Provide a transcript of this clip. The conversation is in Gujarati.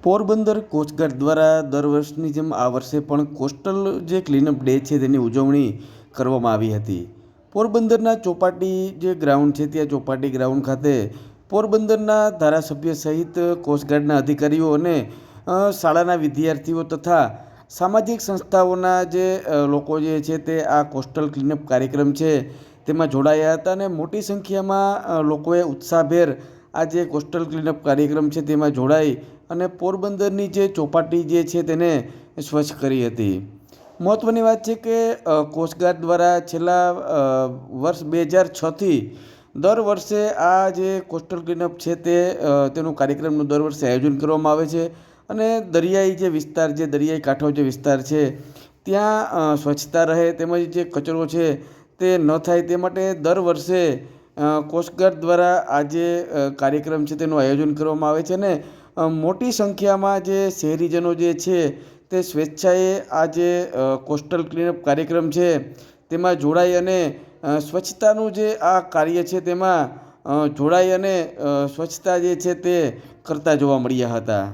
પોરબંદર કોસ્ટગાર્ડ દ્વારા દર વર્ષની જેમ આ વર્ષે પણ કોસ્ટલ જે ક્લીનઅપ ડે છે તેની ઉજવણી કરવામાં આવી હતી. પોરબંદરના ચોપાટી જે ગ્રાઉન્ડ છે ત્યાં ચોપાટી ગ્રાઉન્ડ ખાતે પોરબંદરના ધારાસભ્ય સહિત કોસ્ટગાર્ડના અધિકારીઓ અને શાળાના વિદ્યાર્થીઓ તથા સામાજિક સંસ્થાઓના જે લોકો જે છે તે આ કોસ્ટલ ક્લીનઅપ કાર્યક્રમ છે તેમાં જોડાયા હતા અને મોટી સંખ્યામાં લોકોએ ઉત્સાહભેર આ જે કોસ્ટલ ક્લીનઅપ કાર્યક્રમ છે તેમાં જોડાઈ અને પોરબંદરની જે ચોપાટી જે છે તેને સ્વચ્છ કરી હતી. મહત્ત્વની વાત છે કે કોસ્ટગાર્ડ દ્વારા છેલ્લા વર્ષ 2006થી દર વર્ષે આ જે કોસ્ટલ ક્લીનઅપ છે તેનું કાર્યક્રમનું દર વર્ષે આયોજન કરવામાં આવે છે અને દરિયાઈ જે વિસ્તાર જે દરિયાઈ કાંઠો જે વિસ્તાર છે ત્યાં સ્વચ્છતા રહે તેમજ જે કચરો છે તે ન થાય તે માટે દર વર્ષે કોસ્ટગાર્ડ દ્વારા આ જે કાર્યક્રમ છે તેનું આયોજન કરવામાં આવે છે અને મોટી સંખ્યામાં જે શહેરીજનો જે છે તે સ્વેચ્છાએ આ જે કોસ્ટલ ક્લીનઅપ કાર્યક્રમ છે તેમાં જોડાઈ અને સ્વચ્છતાનું જે આ કાર્ય છે તેમાં જોડાઈ અને સ્વચ્છતા જે છે તે કરતા જોવા મળ્યા હતા.